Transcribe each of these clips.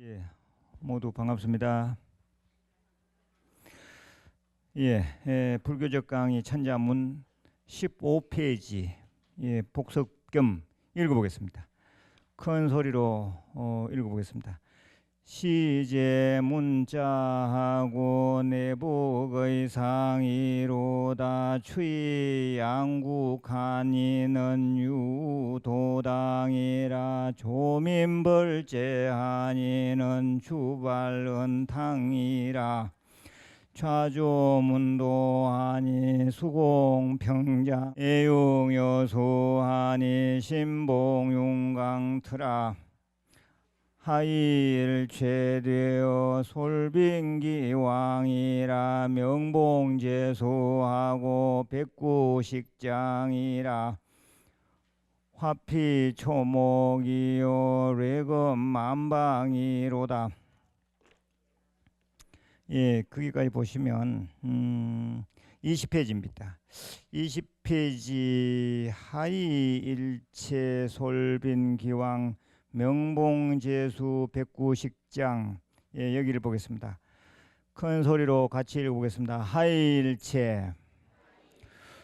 예, 모두 반갑습니다. 불교적 강의 천자문 15페이지 복습 겸 읽어보겠습니다. 큰 소리로 읽어보겠습니다. 시제문자하고 내북의 상이로다 추이 양국한이는 유도당이라 조민벌제한이는 주발은탕이라 좌조문도하니 수공평자 애용여소하니 신봉윤강트라 하일최되어 솔빈기왕이라 명봉제소하고 백구식장이라 화피초목이요 례금만방이로다. 거기까지 보시면 20페이지입니다. 20페이지 하이일체 솔빈기왕 명봉제수 백구식장 여기를 보겠습니다. 큰 소리로 같이 읽어보겠습니다. 하일체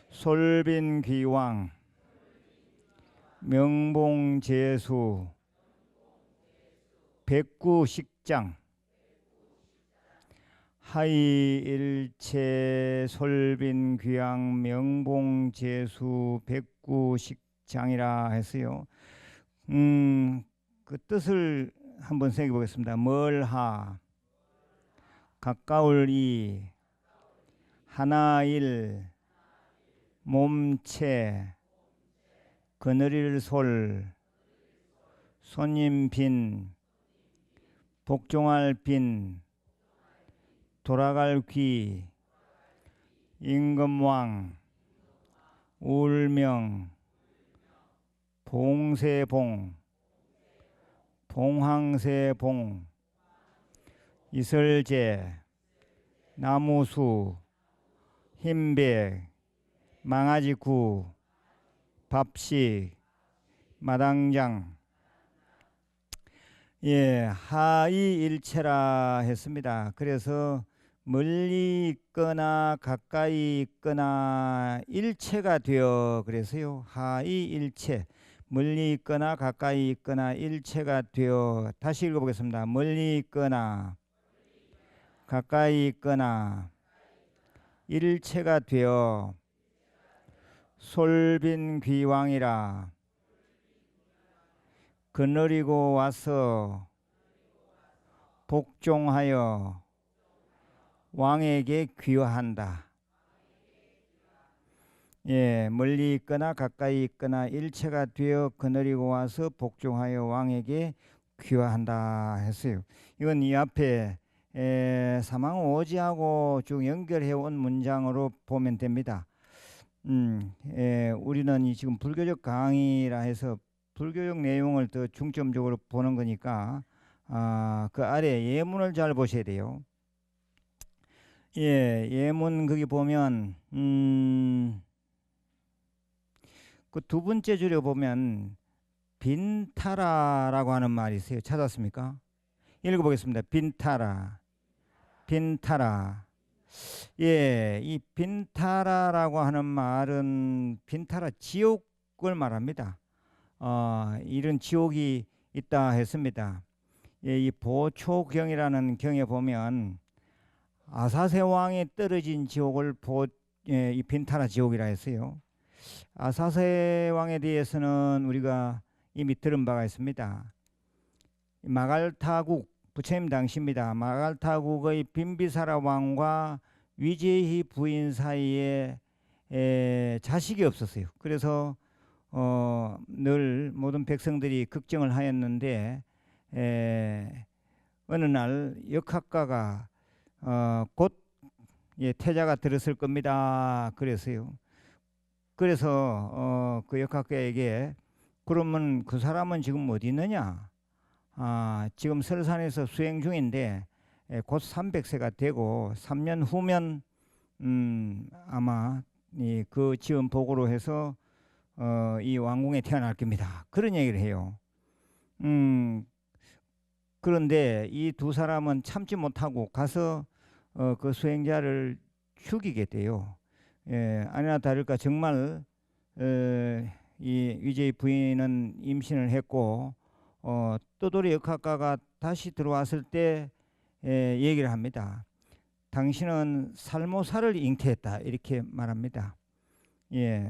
솔빈기왕 명봉제수 백구식장. 하이일체 솔빈귀양 명봉제수 백구식장이라 했어요. 그 뜻을 한번 생각해 보겠습니다. 멀하, 가까울 이, 하나일, 몸체, 그늘일 솔, 손님 빈, 복종할 빈, 돌아갈 귀, 임금왕, 울명, 봉세봉, 봉황세봉, 이설제, 나무수, 흰백, 망아지구, 밥식, 마당장. 하이일체라 했습니다. 그래서 멀리 있거나 가까이 있거나 일체가 되어 그래서요. 하이일체, 멀리 있거나 가까이 있거나 일체가 되어. 다시 읽어보겠습니다. 멀리 있거나 가까이 있거나 일체가 되어 솔빈귀왕이라 그늘이고 와서 복종하여 왕에게 귀화한다. 멀리 있거나 가까이 있거나 일체가 되어 그늘이고 와서 복종하여 왕에게 귀화한다 했어요. 이건 이 앞에 사망오지하고 쭉 연결해 온 문장으로 보면 됩니다. 우리는 이 지금 불교적 강의라 해서 불교적 내용을 더 중점적으로 보는 거니까 그 아래 예문을 잘 보셔야 돼요. 예문 거기 보면 그 두 번째 줄에 보면 빈타라라고 하는 말이 있어요. 찾았습니까? 읽어보겠습니다. 빈타라, 빈타라. 이 빈타라라고 하는 말은 빈타라 지옥을 말합니다. 이런 지옥이 있다 했습니다. 이 보초경이라는 경에 보면 아사세 왕이 떨어진 지옥을 이 빈타라 지옥이라 했어요. 아사세 왕에 대해서는 우리가 이미 들은 바가 있습니다. 마갈타국, 부처님 당시입니다. 마갈타국의 빈비사라 왕과 위제희 부인 사이에 자식이 없었어요. 그래서 늘 모든 백성들이 걱정을 하였는데 어느 날 역학가가 곧 태자가 들었을 겁니다. 그래서요. 그래서 그 역학가에게 그러면 그 사람은 지금 어디 있느냐? 지금 설산에서 수행 중인데 곧 300세가 되고 3년 후면 아마 그 지은 복으로 해서 이 왕궁에 태어날 겁니다. 그런 얘기를 해요. 그런데 이 두 사람은 참지 못하고 가서 그 수행자를 죽이게 돼요. 아니나 다를까 정말 이 위제의 부인은 임신을 했고 떠돌이 역학가가 다시 들어왔을 때 얘기를 합니다. 당신은 살모사를 잉태했다 이렇게 말합니다.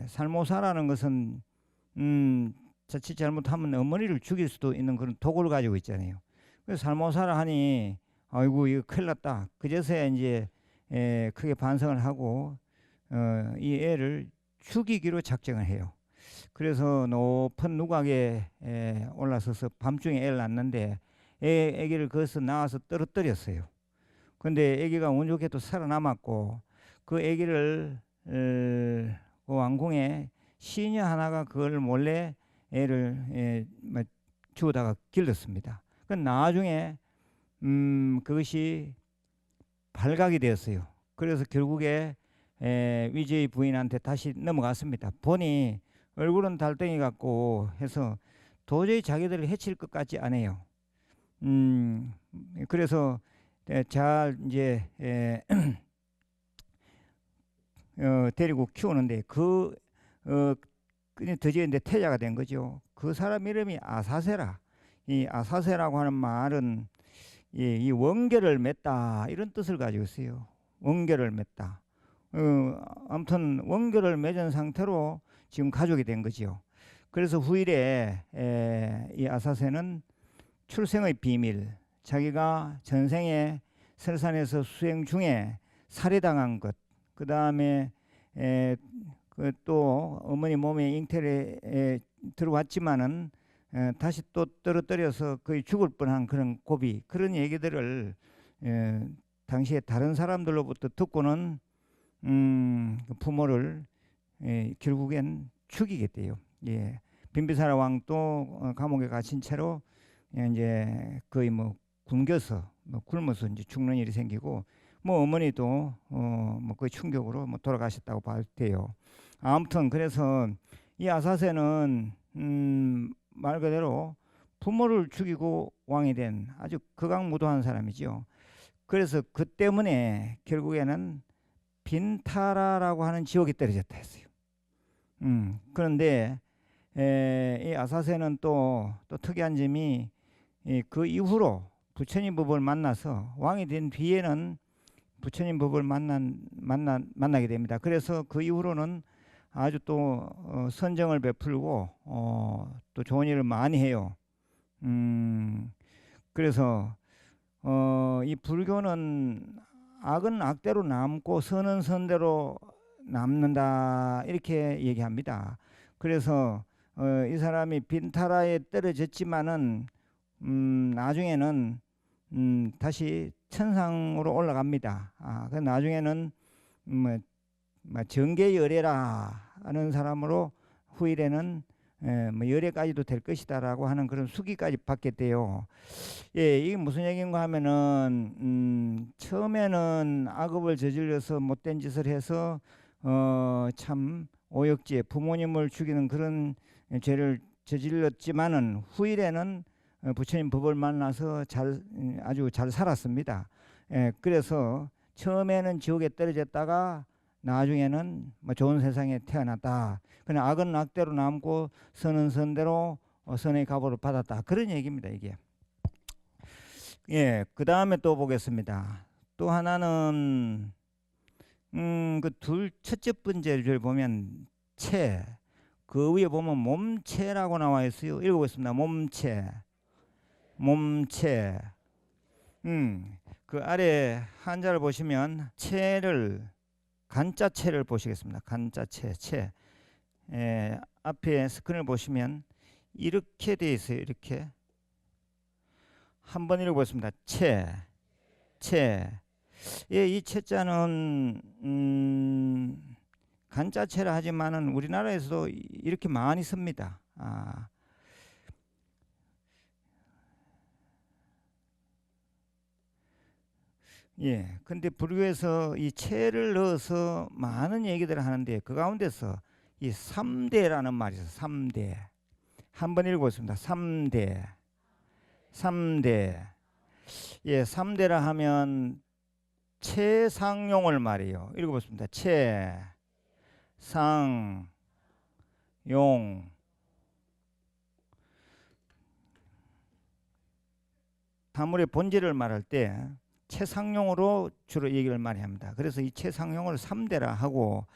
살모사라는 것은 자칫 잘못하면 어머니를 죽일 수도 있는 그런 독을 가지고 있잖아요. 그래서 살모사를 하니 아이고 이거 큰일 났다. 그제서야 이제 크게 반성을 하고 이 애를 죽이기로 작정을 해요. 그래서 높은 누각에 올라서서 밤중에 애를 낳는데 애기를 거기서 나와서 떨어뜨렸어요. 근데 애기가 운 좋게 또 살아남았고 그 애기를 그 왕궁에 시녀 하나가 그걸 몰래 애를 주워다가 길렀습니다. 그 나중에 그것이 발각이 되었어요. 그래서 결국에 위제의 부인한테 다시 넘어갔습니다. 보니 얼굴은 달덩이 같고 해서 도저히 자기들을 해칠 것 같지 않아요. 그래서 잘 이제 데리고 키우는데 드디어 이제 태자가 된 거죠. 그 사람 이름이 아사세라. 이 아사세라고 하는 말은 이 원결을 맺다 이런 뜻을 가지고 있어요. 원결을 맺다. 아무튼 원결을 맺은 상태로 지금 가족이 된 거죠. 그래서 후일에 이 아사세는 출생의 비밀, 자기가 전생에 설산에서 수행 중에 살해당한 것, 그 다음에 또 어머니 몸에 잉태를 들어왔지만은 다시 또 떨어뜨려서 거의 죽을 뻔한 그런 고비, 그런 얘기들을 당시에 다른 사람들로부터 듣고는 그 부모를 결국엔 죽이게 돼요. 빈비사라 왕도 감옥에 갇힌 채로 이제 거의 뭐 굶겨서 굶어서 이제 죽는 일이 생기고 어머니도 뭐 거의 충격으로 돌아가셨다고 봐도 돼요. 아무튼 그래서 이 아사세는 말 그대로 부모를 죽이고 왕이 된 아주 극악무도한 사람이죠. 그래서 그 때문에 결국에는 빈타라라고 하는 지옥에 떨어졌다 했어요. 그런데 이 아사세는 또 특이한 점이 그 이후로 부처님 법을 만나서 왕이 된 뒤에는 부처님 법을 만나게 됩니다. 그래서 그 이후로는 아주 또 선정을 베풀고 또 좋은 일을 많이 해요. 그래서 이 불교는 악은 악대로 남고 선은 선대로 남는다 이렇게 얘기합니다. 그래서 이 사람이 빈타라에 떨어졌지만은 나중에는 다시 천상으로 올라갑니다. 그 나중에는 정계열애라 하는 사람으로 후일에는 열애까지도 될 것이다라고 하는 그런 수기까지 받게 돼요. 이게 무슨 얘기인가 하면은 처음에는 악업을 저질러서 못된 짓을 해서 참 오역죄, 부모님을 죽이는 그런 죄를 저질렀지만은 후일에는 부처님 법을 만나서 아주 잘 살았습니다. 그래서 처음에는 지옥에 떨어졌다가 나중에는 좋은 세상에 태어났다. 그냥 악은 악대로 남고 선은 선대로 선의 값을 받았다. 그런 얘기입니다, 이게. 그 다음에 또 보겠습니다. 또 하나는 첫째 번째를 보면 체, 그 위에 보면 몸체라고 나와 있어요. 읽어보겠습니다. 몸체. 그 아래 한자를 보시면 체를 간자체를 보시겠습니다. 간자체. 앞에 스크린을 보시면 이렇게 되어 있어요. 이렇게 한번 읽어보겠습니다. 체. 이 체자는 간자체라 하지만은 우리나라에서도 이렇게 많이 씁니다. 근데 불교에서 이 체를 넣어서 많은 얘기들을 하는데 그 가운데서 이 3대라는 말이 있어요. 3대. 한번 읽어보겠습니다. 3대. 예, 3대라 하면 채상용을 말이에요. 읽어보겠습니다. 채상용. 사물의 본질을 말할 때 채상용으로 주로 얘기를 많이 합니다. 그래서 이 채상용을 3대라 하고,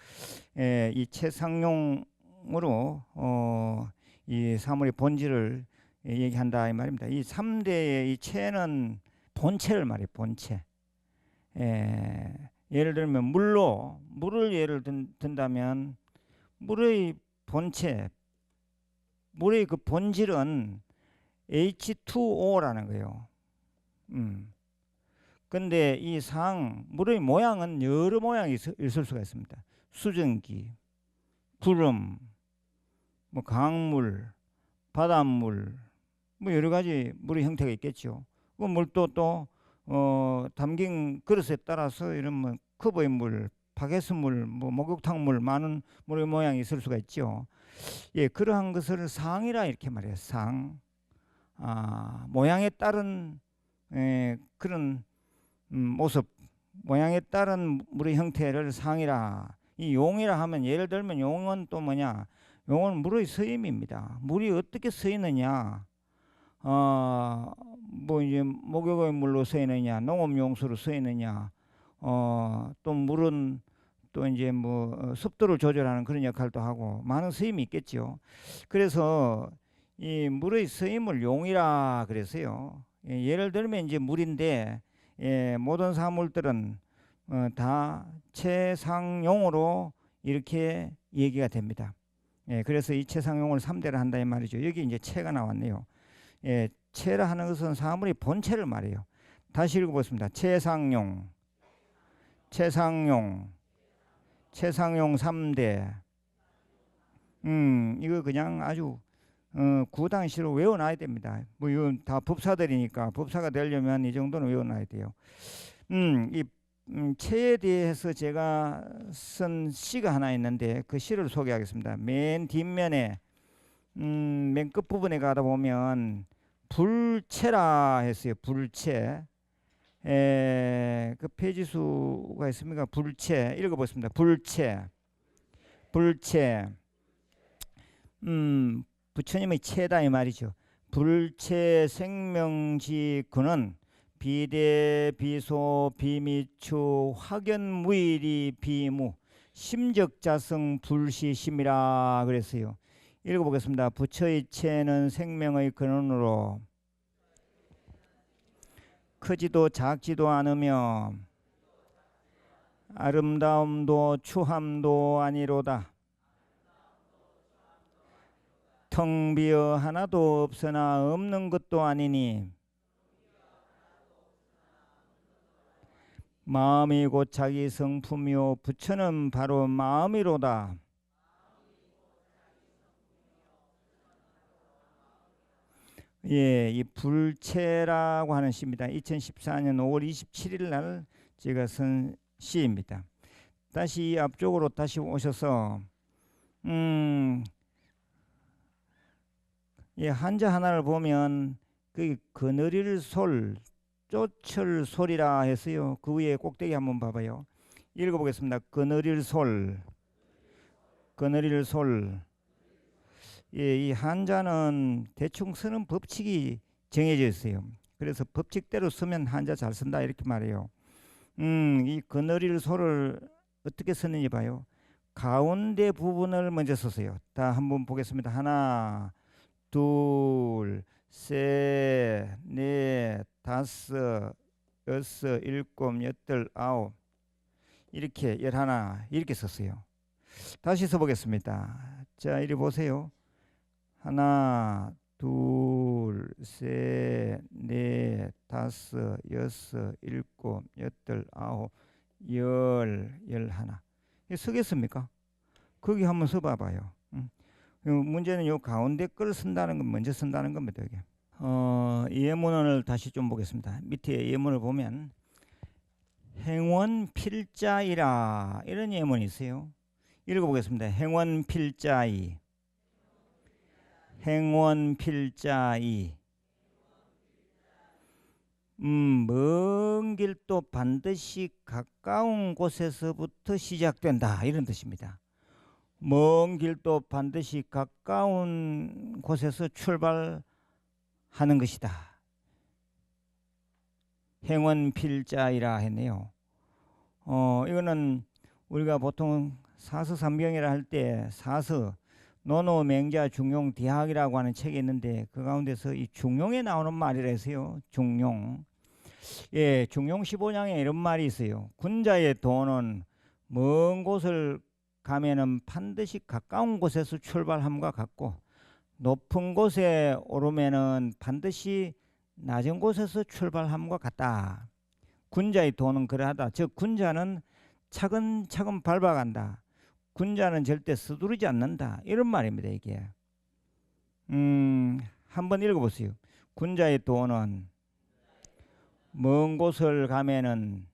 이 채상용으로 이 사물의 본질을 얘기한다 이 말입니다. 이 3대의 이 채는 본체를 말해요. 본체. 예를 들면 물을 예를 든다면 물의 본체, 물의 그 본질은 H2O라는 거예요. 근데 이 물의 모양은 여러 모양이 있을 수가 있습니다. 수증기, 구름, 뭐 강물, 바닷물, 뭐 여러 가지 물의 형태가 있겠죠. 그 물도 또 담긴 그릇에 따라서 이런 뭐 컵의 물, 바게스물, 뭐 목욕탕물, 많은 물의 모양이 있을 수가 있죠. 예, 그러한 것을 상이라 이렇게 말해요. 상. 모양에 따른 그런 모습, 모양에 따른 물의 형태를 상이라. 이 용이라 하면 예를 들면 용은 또 뭐냐? 용은 물의 서임입니다. 물이 어떻게 서이느냐? 뭐 이제 목욕의 물로 서이느냐, 농업용수로 서이느냐, 또 물은 또 이제 뭐 습도를 조절하는 그런 역할도 하고 많은 서임이 있겠죠. 그래서 이 물의 서임을 용이라 그랬어요. 예를 들면 이제 물인데 모든 사물들은 다 채상용으로 이렇게 얘기가 됩니다. 그래서 이 채상용을 3대를 한다 이 말이죠. 여기 이제 채가 나왔네요. 채라 하는 것은 사물의 본체를 말해요. 다시 읽어보겠습니다. 채상용, 채상용, 채상용 3대. 이거 그냥 아주 구당시로 외워놔야 됩니다. 뭐 이건 다 법사들이니까 법사가 되려면 이 정도는 외워놔야 돼요. 이 채에 대해서 제가 쓴 시가 하나 있는데 그 시를 소개하겠습니다. 맨 뒷면에 맨 끝부분에 가다 보면 불채라 했어요. 불채. 그 페이지 수가 있습니까? 불채. 읽어보겠습니다. 불채. 불채. 부처님의 채다 이 말이죠. 불채 생명지 그는 비대 비소 비미추 확연무일이 비무 심적자성 불시심이라 그랬어요. 읽어보겠습니다. 부처의 채는 생명의 근원으로 크지도 작지도 않으며 아름다움도 추함도 아니로다. 텅 비어 하나도 없으나 없는 것도 아니니 마음이 곧 자기 성품이요 부처는 바로 마음이로다. 예, 이 불채라고 하는 시입니다. 2014년 5월 27일 날 제가 쓴 시입니다. 다시 앞쪽으로 다시 오셔서 예, 한자 하나를 보면 그 그늘일 솔, 쫓을 솔이라 했어요. 그 위에 꼭대기 한번 봐봐요. 읽어보겠습니다. 그늘일 솔, 그늘일 솔. 예, 이 한자는 대충 쓰는 법칙이 정해져 있어요. 그래서 법칙대로 쓰면 한자 잘 쓴다 이렇게 말해요. 이 그늘일 솔을 어떻게 쓰는지 봐요. 가운데 부분을 먼저 썼어요. 다 한번 보겠습니다. 하나, 둘, 셋, 넷, 다섯, 여섯, 일곱, 여덟, 아홉 이렇게 11 이렇게 썼어요. 다시 써보겠습니다. 자, 이리 보세요. 하나, 둘, 셋, 넷, 다섯, 여섯, 일곱, 여덟, 아홉, 11 쓰겠습니까? 거기 한번 써봐봐요. 문제는 요 가운데 걸 쓴다는 건 먼저 쓴다는 겁니다. 이게. 예문을 다시 좀 보겠습니다. 밑에 예문을 보면 행원필자이라 이런 예문이 있어요. 읽어보겠습니다. 행원필자이, 행원필자이. 먼 길도 반드시 가까운 곳에서부터 시작된다 이런 뜻입니다. 먼 길도 반드시 가까운 곳에서 출발하는 것이다. 행원필자이라 했네요. 이거는 우리가 보통 사서삼경이라 할 때 사서 논어 맹자 중용 디학이라고 하는 책이 있는데 그 가운데서 이 중용에 나오는 말이라서요. 중용. 예, 중용 15장에 이런 말이 있어요. 군자의 도는 먼 곳을 가면은 반드시 가까운 곳에서 출발함과 같고 높은 곳에 오르면은 반드시 낮은 곳에서 출발함과 같다. 군자의 도는 그러하다. 즉 군자는 차근차근 밟아간다. 군자는 절대 서두르지 않는다. 이런 말입니다. 이게. 한번 읽어보세요. 군자의 도는 먼 곳을 가면은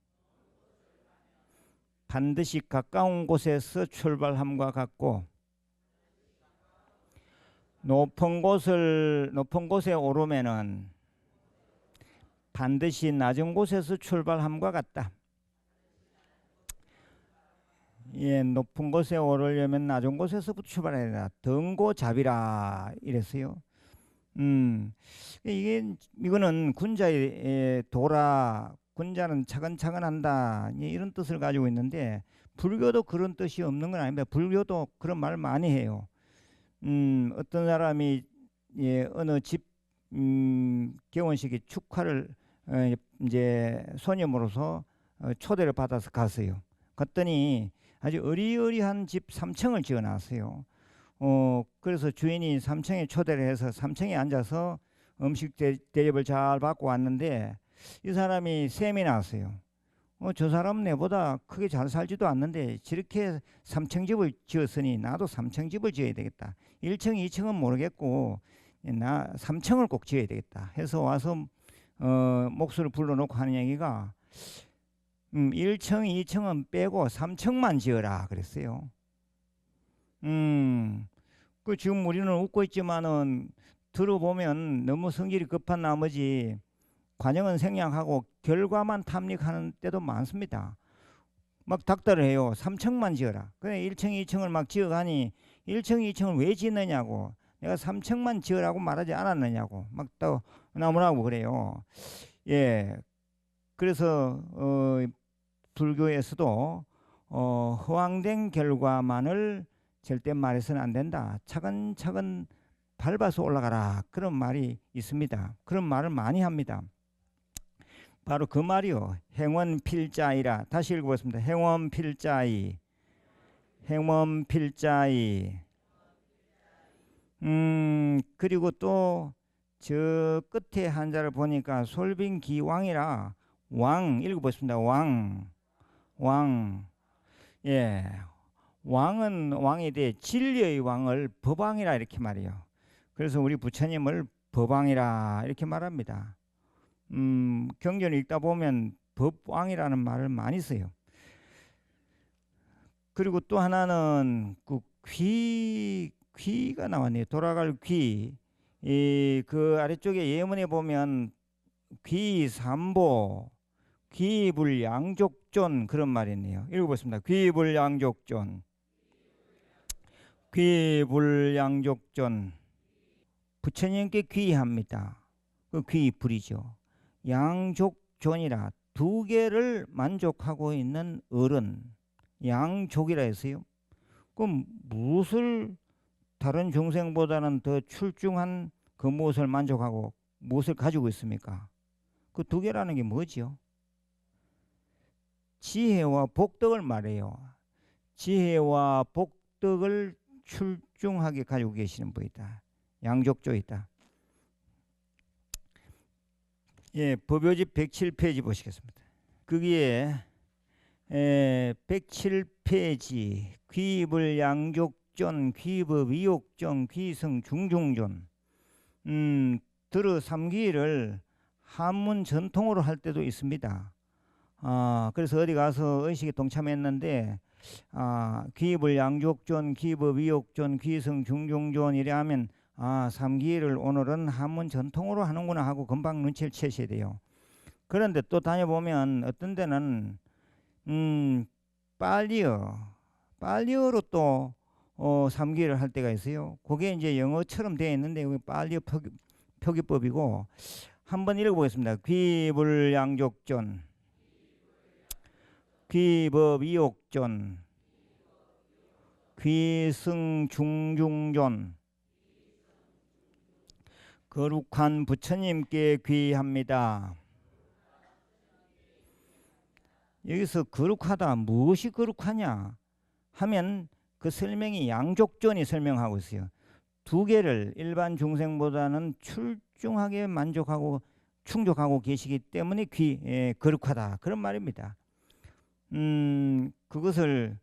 반드시 가까운 곳에서 출발함과 같고 높은 곳에 오르면은 반드시 낮은 곳에서 출발함과 같다. 예, 높은 곳에 오르려면 낮은 곳에서부터 출발해야 된다. 등고잡이라 이랬어요. 이거는 군자의 도라, 군자는 차근차근 한다 이런 뜻을 가지고 있는데 불교도 그런 뜻이 없는 건 아닙니다. 불교도 그런 말 많이 해요. 어떤 사람이 어느 집 개원식에 축하를 이제 손님으로서 초대를 받아서 갔어요. 갔더니 아주 어리어리한 집 3층을 지어 놨어요. 그래서 주인이 3층에 초대를 해서 3층에 앉아서 음식 대접을 잘 받고 왔는데 이 사람이 셈이 났어요. 저 사람 내보다 크게 잘 살지도 않는데 저렇게 3층 집을 지었으니 나도 3층 집을 지어야 되겠다. 1층, 2층은 모르겠고 나 3층을 꼭 지어야 되겠다 해서 와서 목소리를 불러놓고 하는 얘기가 1층, 2층은 빼고 3층만 지어라 그랬어요. 그 지금 우리는 웃고 있지만은 들어보면 너무 성질이 급한 나머지 과정은 생략하고 결과만 탐닉하는 때도 많습니다. 막 닥달을 해요. 3층만 지어라. 그래 1층, 2층을 막 지어가니 1층, 2층을 왜 짓느냐고. 내가 3층만 지으라고 말하지 않았느냐고 막 또 나무라고 그래요. 예, 그래서 불교에서도 허황된 결과만을 절대 말해서는 안 된다. 차근차근 밟아서 올라가라. 그런 말이 있습니다. 그런 말을 많이 합니다. 바로 그 말이요. 행원필자이라. 다시 읽어보겠습니다. 행원필자이. 행원필자이. 그리고 또 저 끝에 한자를 보니까 솔빈기왕이라 왕 읽어보겠습니다. 왕. 예. 왕은 왕에 대해 진리의 왕을 법왕이라 이렇게 말해요. 그래서 우리 부처님을 법왕이라 이렇게 말합니다. 경전을 읽다 보면 법왕이라는 말을 많이 써요. 그리고 또 하나는 그 귀가 나왔네요. 돌아갈 귀. 그 아래쪽에 예문에 보면 귀삼보, 귀불양족존 그런 말이 있네요. 읽어보겠습니다. 귀불양족존. 귀불양족존. 부처님께 귀합니다. 그 귀불이죠. 양족존이라 두 개를 만족하고 있는 어른. 양족이라 했어요. 그럼 무엇을 다른 중생보다는 더 출중한 그 무엇을 만족하고 무엇을 가지고 있습니까? 그 두 개라는 게 뭐지요? 지혜와 복덕을 말해요. 지혜와 복덕을 출중하게 가지고 계시는 분이다. 양족조이다. 예, 법요집 107페이지 보시겠습니다. 거기에 107페이지 귀불 양족존 귀법 위옥존 귀성 중중존 들어 삼기를 한문 전통으로 할 때도 있습니다. 그래서 어디 가서 의식에 동참했는데 귀불 양족존 귀법 위옥존 귀성 중중존 이래 하면 삼기를 오늘은 한문 전통으로 하는구나 하고 금방 눈치를 채셔야 돼요. 그런데 또 다녀보면 어떤 데는 음, 빨리어로 또 3기를 할 때가 있어요. 그게 이제 영어처럼 되어 있는데 여기 빨리어 표기법이고 한번 읽어보겠습니다. 귀불양족존, 귀법이옥존, 귀승중중존, 거룩한 부처님께 귀합니다. 여기서 거룩하다, 무엇이 거룩하냐 하면 그 설명이 양족존이 설명하고 있어요. 두 개를 일반 중생보다는 출중하게 만족하고 충족하고 계시기 때문에 거룩하다, 그런 말입니다. 그것을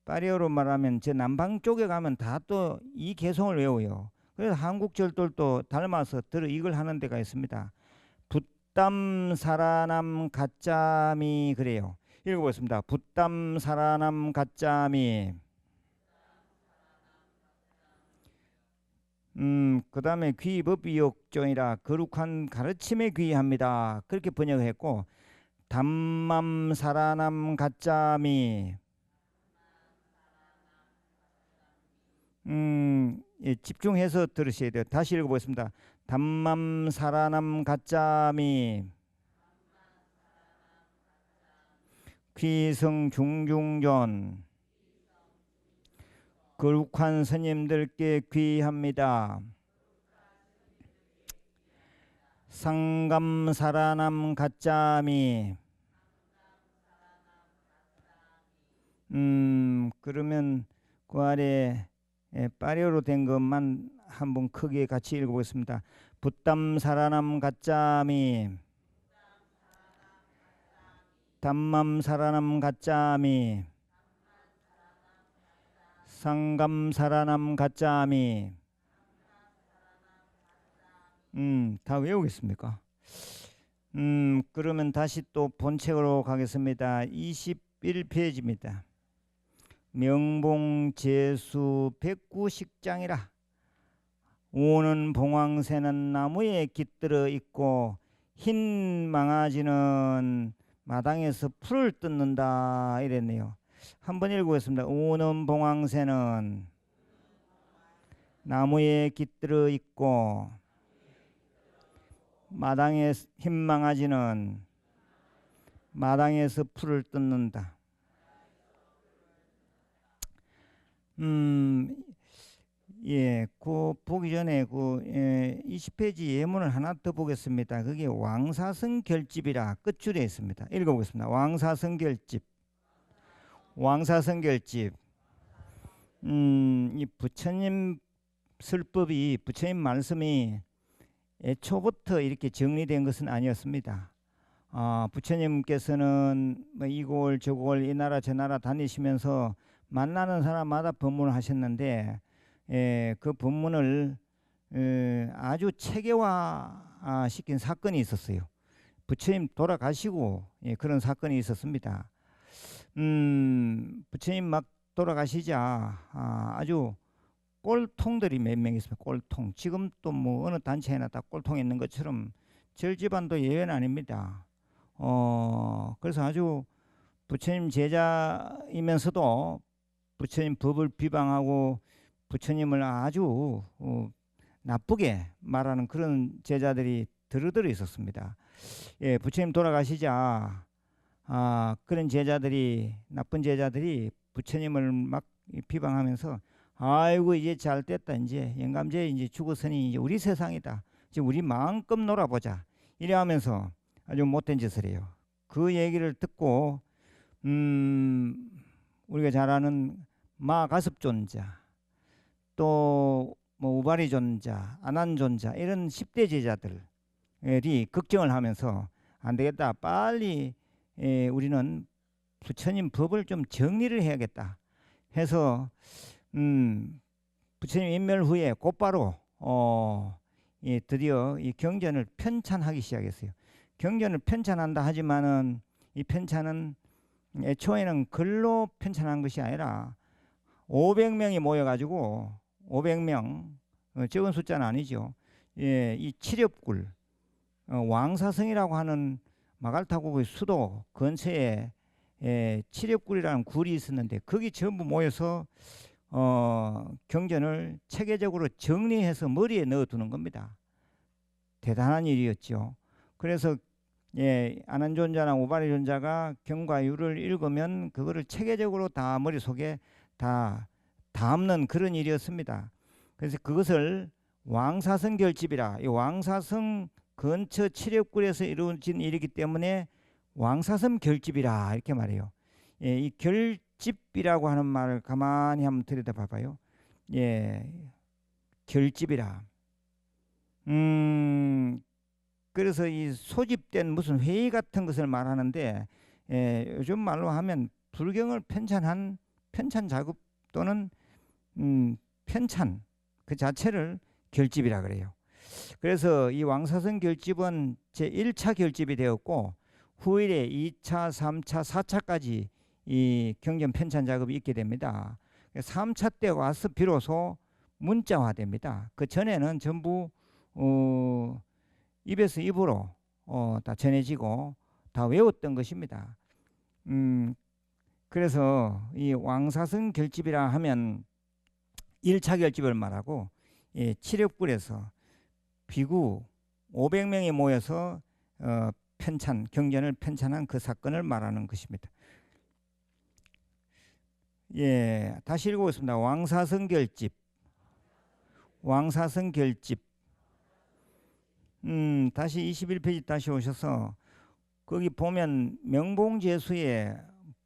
파리어로 말하면 저 남방 쪽에 가면 다 또 이 개성을 외워요. 그래서 한국 절들도 닮아서 이걸 하는 데가 있습니다. 붓담 사라남 가짜미, 그래요. 읽어보겠습니다. 붓담 사라남 가짜미. 그 다음에 귀법이옥존이라 거룩한 가르침에 귀합니다. 그렇게 번역했고, 담맘 사라남 가짜미. 집중해서 들으셔야 돼요. 다시 읽어보겠습니다. 담맘 사라남 가짜미. 귀성 중중존. 거룩한 스님들께 귀합니다. 상감 사라남 가짜미. 그러면 그 아래 파리어로 된 것만 한번 크게 같이 읽어보겠습니다. 붓담 사라남 가짜미. 담맘 사라남 가짜미. 상감 사라남 가짜미. 다 외우겠습니까? 그러면 다시 또 본책으로 가겠습니다. 21페이지입니다. 명봉제수 백구식장이라. 오는 봉황새는 나무에 깃들어 있고 흰 망아지는 마당에서 풀을 뜯는다, 이랬네요. 한번 읽어보겠습니다. 오는 봉황새는 나무에 깃들어 있고 마당에 흰 망아지는 마당에서 풀을 뜯는다. 그 보기 전에 20페이지 예문을 하나 더 보겠습니다. 그게 왕사성 결집이라 끝줄에 있습니다. 읽어보겠습니다. 왕사성 결집. 왕사성 결집. 이 부처님 설법이, 부처님 말씀이 애초부터 이렇게 정리된 것은 아니었습니다. 부처님께서는 뭐 이골 저골 이 나라 저 나라 다니시면서 만나는 사람마다 법문을 하셨는데 그 법문을 아주 체계화 시킨 사건이 있었어요. 부처님 돌아가시고 그런 사건이 있었습니다. 부처님 막 돌아가시자 아주 꼴통들이 몇 명 있습니다. 꼴통. 지금 또 뭐 어느 단체에나 다 꼴통이 있는 것처럼 저희 집안도 예외는 아닙니다. 그래서 아주 부처님 제자이면서도 부처님 법을 비방하고 부처님을 아주 나쁘게 말하는 그런 제자들이 들어들어 있었습니다. 부처님 돌아가시자 그런 제자들이, 나쁜 제자들이 부처님을 막 비방하면서 아이고 이제 잘 됐다, 이제 영감제 이제 죽었으니 이제 우리 세상이다, 이제 우리 마음껏 놀아보자, 이래 하면서 아주 못된 짓을 해요. 그 얘기를 듣고 우리가 잘 아는 마가섭존자, 또 뭐 우바리존자, 아난존자, 이런 10대 제자들이 걱정을 하면서 안 되겠다, 빨리 우리는 부처님 법을 좀 정리를 해야겠다 해서 부처님 인멸 후에 곧바로 드디어 이 경전을 편찬하기 시작했어요. 경전을 편찬한다 하지만은 이 편찬은 애초에는 글로 편찬한 것이 아니라 500명이 모여가지고 500명 적은 숫자는 아니죠. 이 칠엽굴 왕사성이라고 하는 마갈타국의 수도 근처에 칠엽굴이라는 굴이 있었는데 거기 전부 모여서 경전을 체계적으로 정리해서 머리에 넣어두는 겁니다. 대단한 일이었죠. 그래서 아난존자나 오바리존자가 경과유를 읽으면 그거를 체계적으로 다 머릿속에 다 담는 그런 일이었습니다. 그래서 그것을 왕사성 결집이라, 이 왕사성 근처 칠엽굴에서 이루어진 일이기 때문에 왕사성 결집이라 이렇게 말해요. 이 결집이라고 하는 말을 가만히 한번 들여다봐봐요. 결집이라. 그래서 이 소집된 무슨 회의 같은 것을 말하는데, 요즘 말로 하면 불경을 편찬한 편찬 작업 또는 편찬 그 자체를 결집이라 그래요. 그래서 이 왕사성 결집은 제1차 결집이 되었고 후일에 2차, 3차, 4차까지 이 경전 편찬 작업이 있게 됩니다. 3차 때 와서 비로소 문자화됩니다. 그 전에는 전부 입에서 입으로 다 전해지고 다 외웠던 것입니다. 그래서 이 왕사성 결집이라 하면 1차 결집을 말하고 칠엽굴에서 비구 500명이 모여서 경전을 편찬한 그 사건을 말하는 것입니다. 다시 읽어보겠습니다. 왕사성 결집. 왕사성 결집. 다시 21페이지 다시 오셔서 거기 보면 명봉제수의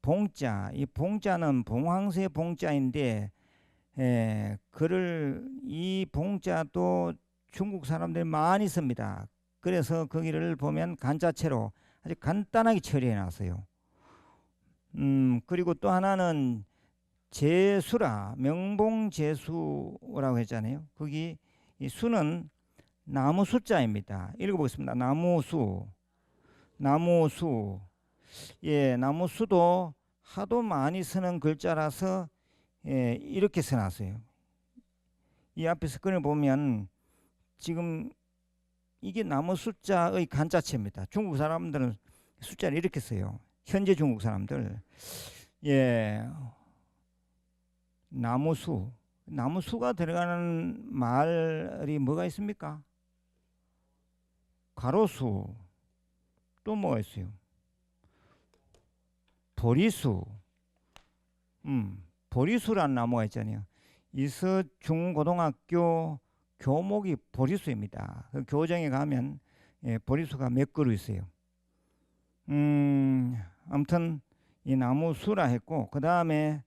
봉자, 이 봉자는 봉황새 봉자인데 이 봉자도 중국 사람들이 많이 씁니다. 그래서 거기를 보면 간자체로 아주 간단하게 처리해 놨어요. 그리고 또 하나는 제수라, 명봉제수라고 했잖아요. 거기 이 수는 나무 숫자입니다. 읽어보겠습니다. 나무수. 나무수. 나무수도 하도 많이 쓰는 글자라서 이렇게 써놨어요. 이 앞에 스크린을 보면 지금 이게 나무 숫자의 간자체입니다. 중국 사람들은 숫자를 이렇게 써요. 현재 중국 사람들. 나무수. 나무수가 들어가는 말이 뭐가 있습니까? 가로수. 또 뭐가 있어요? 보리수. 보리수란 나무가 있잖아요. 이서중고등학교 교목이 보리수입니다. 그 교정에 가면 보리수가 몇 그루 있어요. 아무튼 이 나무수라 했고, 그 다음에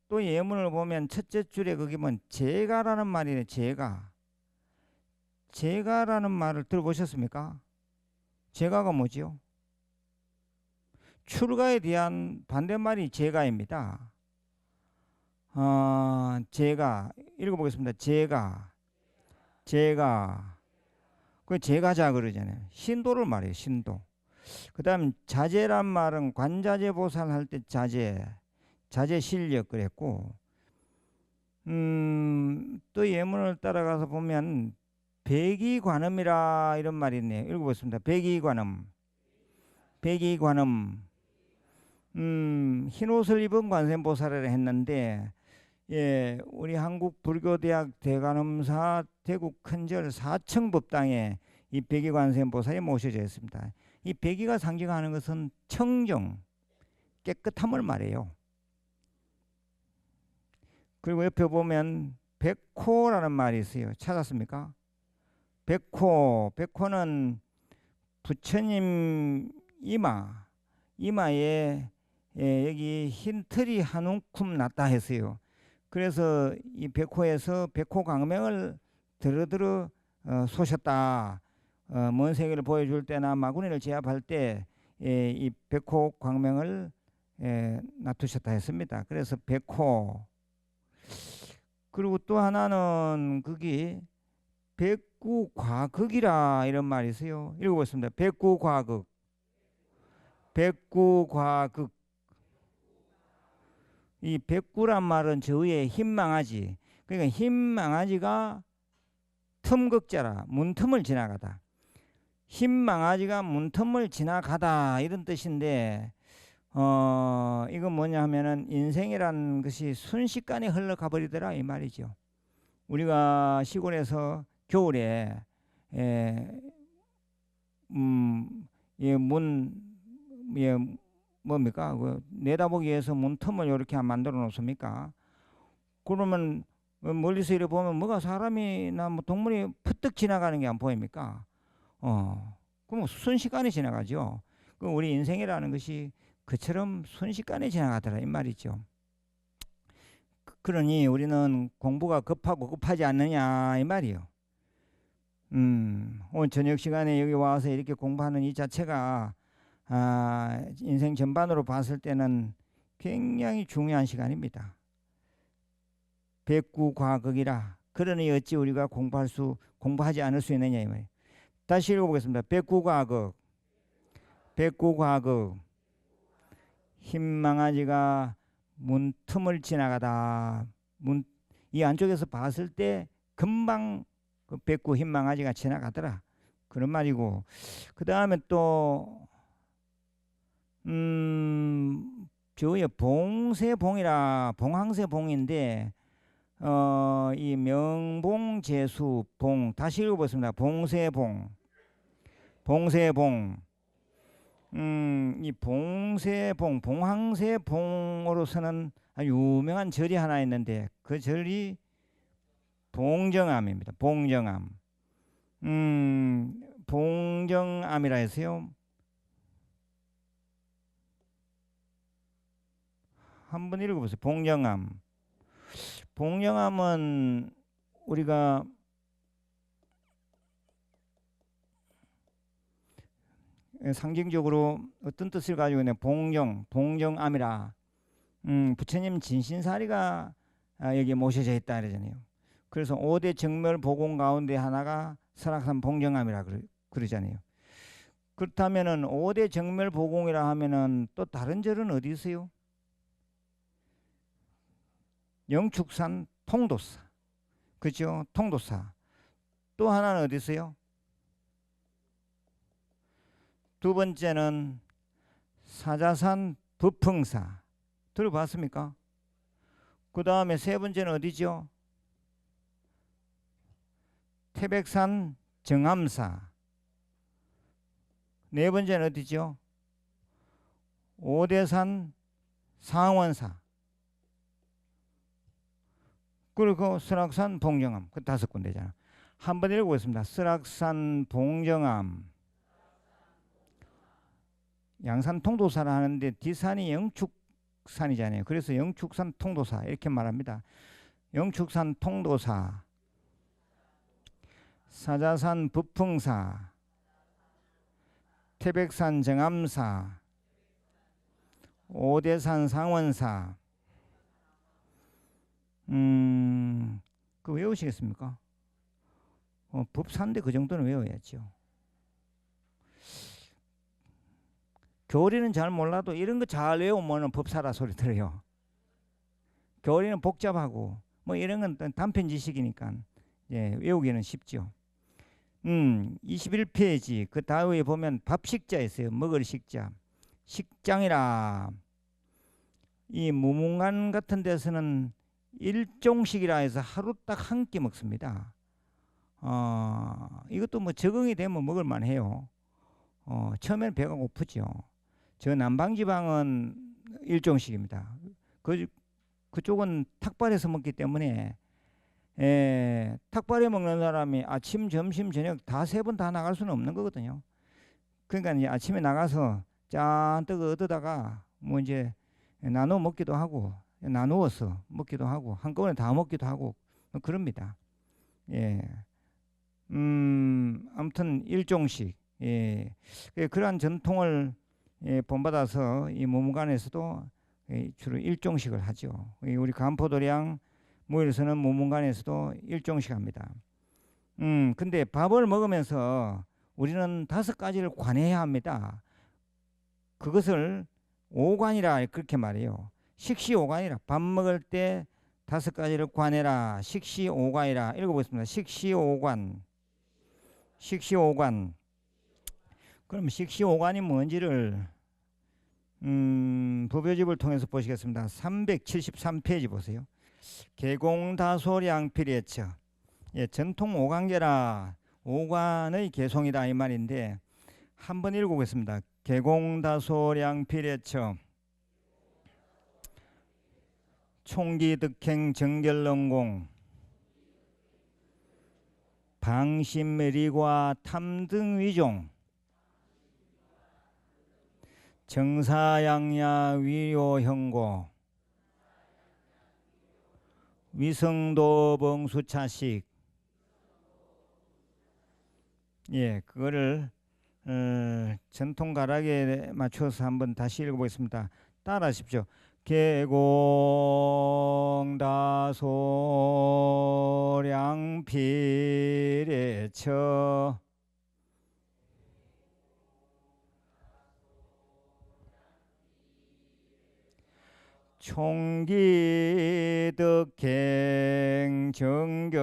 또 예문을 보면 첫째 줄에 거기 보면 제가라는 말이네. 제가라는 말을 들어보셨습니까? 제가가 뭐지요? 출가에 대한 반대말이 제가입니다. 제가 읽어보겠습니다. 제가 그 제가자 그러잖아요. 신도를 말해요. 신도. 그 다음 자제란 말은 관자재 보살 할 때 자제 실력 그랬고, 또 예문을 따라가서 보면 백이관음이라 이런 말이 있네요. 읽어보겠습니다. 백이관음. 흰옷을 입은 관세음보살이라 했는데, 우리 한국 불교대학 대관음사 대국 큰절 4층 법당에 이 백이관세음보살이 모셔져 있습니다. 이 백이가 상징하는 것은 청정, 깨끗함을 말해요. 그리고 옆에 보면 백호라는 말이 있어요. 찾았습니까? 백호는 부처님 이마에 여기 흰 털이 한 움큼 났다 했어요. 그래서 이 백호에서 백호 광명을 드러드러 쏘셨다. 먼 세계를 보여줄 때나 마구니를 제압할 때 이 백호 광명을 놔두셨다 했습니다. 그래서 백호. 그리고 또 하나는 거기 백구과극이라 이런 말이 있어요. 읽어보겠습니다. 백구과극. 이 백구란 말은 저 위에 흰망아지. 그러니까 흰망아지가 틈극자라 문틈을 지나가다. 흰 망아지가 문틈을 지나가다 이런 뜻인데 이건 뭐냐 하면은 인생이란 것이 순식간에 흘러가 버리더라 이 말이죠. 우리가 시골에서 겨울에 에, 예, 예, 뭡니까? 그 내다보기 위해서 문틈을 이렇게 만들어 놓습니까? 그러면 멀리서 이렇게 보면 뭐가 사람이나 뭐 동물이 푸뜩 지나가는 게 안 보입니까? 그럼 순식간에 지나가죠. 그 우리 인생이라는 것이 그처럼 순식간에 지나가더라 이 말이죠. 그러니 우리는 공부가 급하고 급하지 않느냐 이 말이요. 오늘 저녁 시간에 여기 와서 이렇게 공부하는 이 자체가 인생 전반으로 봤을 때는 굉장히 중요한 시간입니다. 백구과극이라 그러니 어찌 우리가 공부하지 않을 수 있느냐 이 말이에요. 다시 읽어보겠습니다. 백구과극, 백구과극. 흰 망아지가 문틈을 지나가다. 이 안쪽에서 봤을 때 금방 그 백구 흰 망아지가 지나가더라. 그런 말이고. 그 다음에 또 저의 봉세봉이라 봉황세봉인데 이 명봉재수 봉 다시 읽어보겠습니다. 봉세봉, 봉세봉. 이 봉세봉, 봉황세봉으로서는 아주 유명한 절이 하나 있는데 그 절이 봉정암입니다. 봉정암. 봉정암이라 해서요. 한번 읽어보세요. 봉정암. 봉정암은 우리가 상징적으로 어떤 뜻을 가지고 있는 봉정암이라. 부처님 진신사리가 여기 모셔져 있다 그러잖아요. 그래서 5대 정멸 보공 가운데 하나가 설악산 봉정암이라 그러잖아요. 그렇다면은 5대 정멸 보공이라 하면은 또 다른 절은 어디 있어요? 영축산 통도사. 그죠? 통도사. 또 하나는 어디 있어요? 두 번째는 사자산 부풍사. 들어봤습니까? 그 다음에 세 번째는 어디죠? 태백산 정암사. 네 번째는 어디죠? 오대산 상원사. 그리고 설악산 봉정암. 그 5군데잖아. 한번 읽어보겠습니다. 설악산 봉정암. 양산 통도사라 하는데 뒷산이 영축산이잖아요. 그래서 영축산 통도사 이렇게 말합니다. 영축산 통도사, 사자산 부풍사, 태백산 정암사, 오대산 상원사. 그 외우시겠습니까? 법사인데 그 정도는 외워야죠. 교리는 잘 몰라도 이런 거 잘 외우면 법사라 소리 들어요. 교리는 복잡하고 뭐 이런 건 단편 지식이니까 외우기는 쉽죠. 21페이지 그 다음에 보면 밥식자 있어요. 먹을 식자. 식장이라. 이 무문관 같은 데서는 일종식이라 해서 하루 딱 한 끼 먹습니다. 이것도 뭐 적응이 되면 먹을 만해요. 처음에는 배가 고프죠. 저 남방지방은 일종식입니다. 그쪽은 탁발해서 먹기 때문에 탁발해 먹는 사람이 아침, 점심, 저녁 다 3번 다 나갈 수는 없는 거거든요. 그러니까 이제 아침에 나가서 잔뜩 얻어다가 뭐 이제 나눠 먹기도 하고 나누어서 먹기도 하고 한꺼번에 다 먹기도 하고 뭐 그럽니다. 아무튼 일종식. 그러한 전통을 본받아서 이 무문관에서도 주로 일종식을 하죠. 우리 간포도량 모일에서는 무문관에서도 일종식 합니다. 근데 밥을 먹으면서 우리는 5가지를 관해야 합니다. 그것을 오관이라 그렇게 말해요. 식시오관이라. 밥 먹을 때 5가지를 관해라. 식시오관이라. 읽어보겠습니다. 식시오관. 식시오관. 그럼 식시오관이 뭔지를 부표집을 통해서 보시겠습니다. 373페이지 보세요. 계공다소량필예처. 예, 전통 오관계라 오관의 개송이다 이 말인데 한번 읽어보겠습니다. 계공다소량필예처 총기득행 정결능공 방심리과 탐등위종 정사양야 위료형고 위성도봉수차식. 예, 그거를 전통 가락에 맞춰서 한번 다시 읽어보겠습니다. 따라하십시오. 계공다소량필예처 총기득행 정결응공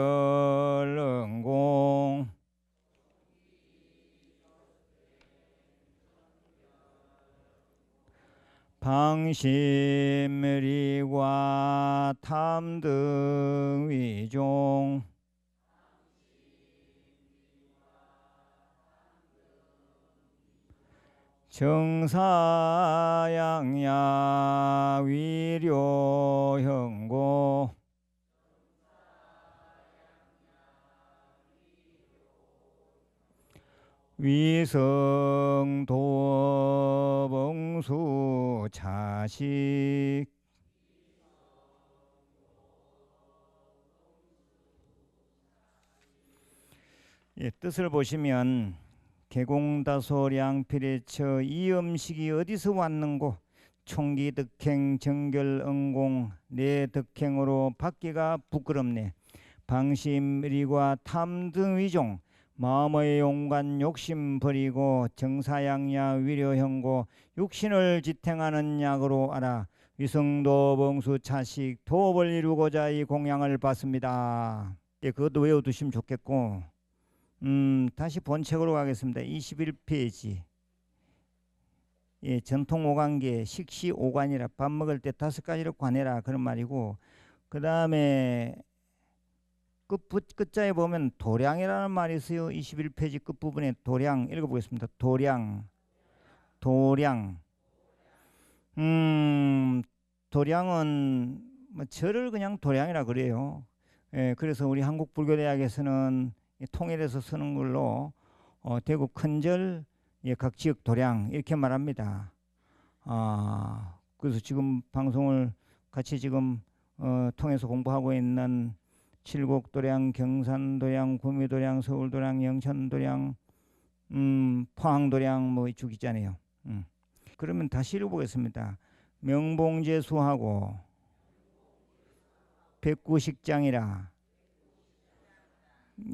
방심리과 탐등위종 정사양야 위료형고 위성도봉수차식. 예, 뜻을 보시면 계공다소량필예처 이 음식이 어디서 왔는고 총기득행 정결응공 내 득행으로 받기가 부끄럽네. 방심리과 탐등위종 마음의 용관 욕심 버리고 정사양야 위료형고 육신을 지탱하는 약으로 알아 위성도봉수차식 도업을 이루고자 이 공양을 받습니다. 예, 그것도 외워두시면 좋겠고 다시 본책으로 가겠습니다. 21페이지. 예, 전통 오관계 식시 오관이라 밥 먹을 때 5가지를 관해라 그런 말이고 그 다음에 끝자에 보면 도량이라는 말이 있어요. 21페이지 끝부분에 도량 읽어보겠습니다. 도량 도량은 뭐 절을 그냥 도량이라 그래요. 예, 그래서 우리 한국불교대학에서는 통일해서 쓰는 걸로 대구 큰절 예, 각 지역 도량 이렇게 말합니다. 그래서 지금 방송을 같이 지금 통해서 공부하고 있는 칠곡도량, 경산도량, 구미도량, 서울도량, 영천도량, 포항도량 뭐 쭉 있잖아요. 그러면 다시 읽어보겠습니다. 명봉제수하고 백구식장이라.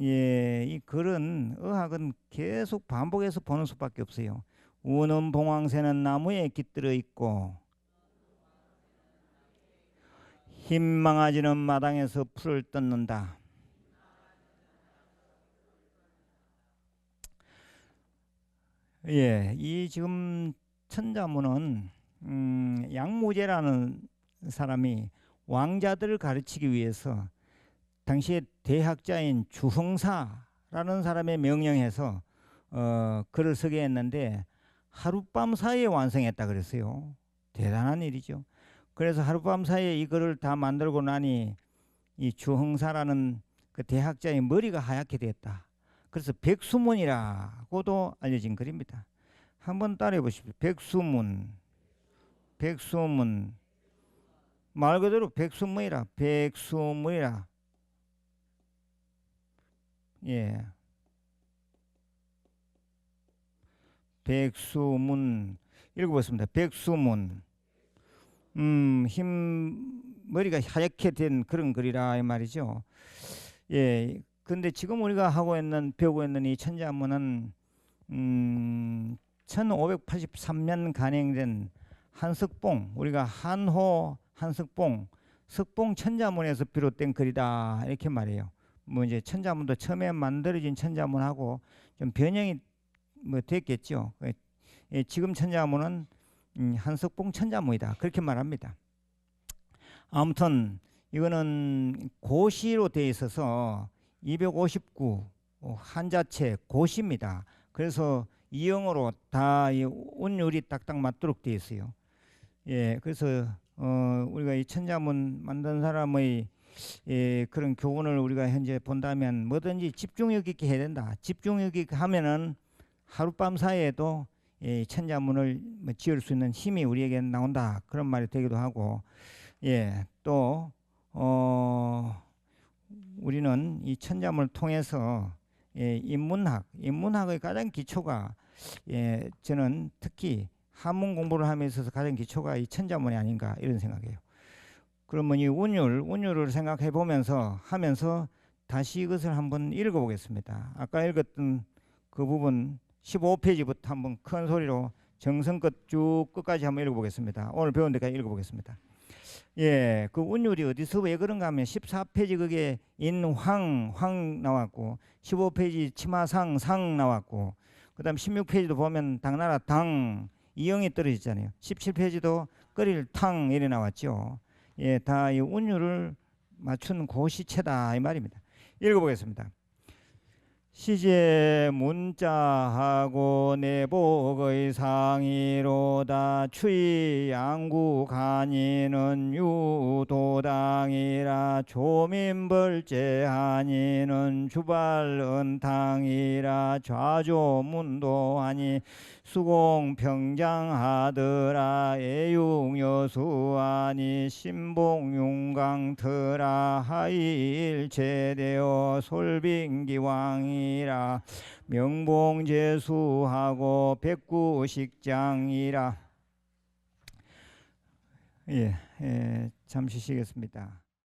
예, 이 글은 의학은 계속 반복해서 보는 수밖에 없어요. 우는 봉황새는 나무에 깃들어 있고 흰 망아지는 마당에서 풀을 뜯는다. 예, 이 지금 천자문은 양무제라는 사람이 왕자들을 가르치기 위해서 당시에 대학자인 주흥사라는 사람의 명령해서 글을 쓰게 했는데 하룻밤 사이에 완성했다 그랬어요. 대단한 일이죠. 그래서 하룻밤 사이에 이 글을 다 만들고 나니 이 주흥사라는 그 대학자의 머리가 하얗게 됐다. 그래서 백수문이라고도 알려진 글입니다. 한번 따라해 보십시오. 백수문 말 그대로 백수문이라. 예, 백수문 읽어봤습니다. 백수문 머리가 하얗게 된 그런 글이라 이 말이죠. 예, 근데 지금 우리가 배우고 있는 이 천자문은 1583년 간행된 한석봉, 우리가 한호 한석봉 석봉 천자문에서 비롯된 글이다 이렇게 말해요. 뭐 이제 천자문도 처음에 만들어진 천자문하고 좀 변형이 뭐 됐겠죠. 지금 천자문은 한석봉 천자문이다 그렇게 말합니다. 아무튼 이거는 고시로 되어 있어서 259 한자체 고시입니다. 그래서 이영어로 다 이 운율이 딱딱 맞도록 되어 있어요. 예, 그래서 우리가 이 천자문 만든 사람의 그런 교훈을 우리가 현재 본다면 뭐든지 집중력 있게 해야 된다. 집중력 있게 하면은 하룻밤 사이에도 이 천자문을 뭐 지을 수 있는 힘이 우리에게 나온다. 그런 말이 되기도 하고, 예, 또 우리는 이 천자문을 통해서 인문학의 가장 기초가 저는 특히 한문 공부를 함에 있어서 가장 기초가 이 천자문이 아닌가 이런 생각이에요. 그러면 이 운율을 생각해 보면서 하면서 다시 이것을 한번 읽어보겠습니다. 아까 읽었던 그 부분 15페이지부터 한번 큰 소리로 정성껏 쭉 끝까지 한번 읽어보겠습니다. 오늘 배운 데까지 읽어보겠습니다. 예, 그 운율이 어디서 왜 그런가 하면 14페이지 그게 황 나왔고 15페이지 치마상 나왔고 그다음 16페이지도 보면 당나라 당 이영이 떨어졌잖아요. 17페이지도 끓일 탕 이래 나왔죠. 예, 다 이 운율을 맞춘 고시체다 이 말입니다. 읽어보겠습니다. 시제 문자하고 내복의 상의로다 추이 양구 간이는 유도당이라 조민벌제하니는 주발은탕이라 좌조문도하니 수공평장하더라 애용여수하니 신봉윤강터라 하일제되어 솔빈기왕이라 명봉제수하고 백구식장이라. 잠시 쉬겠습니다.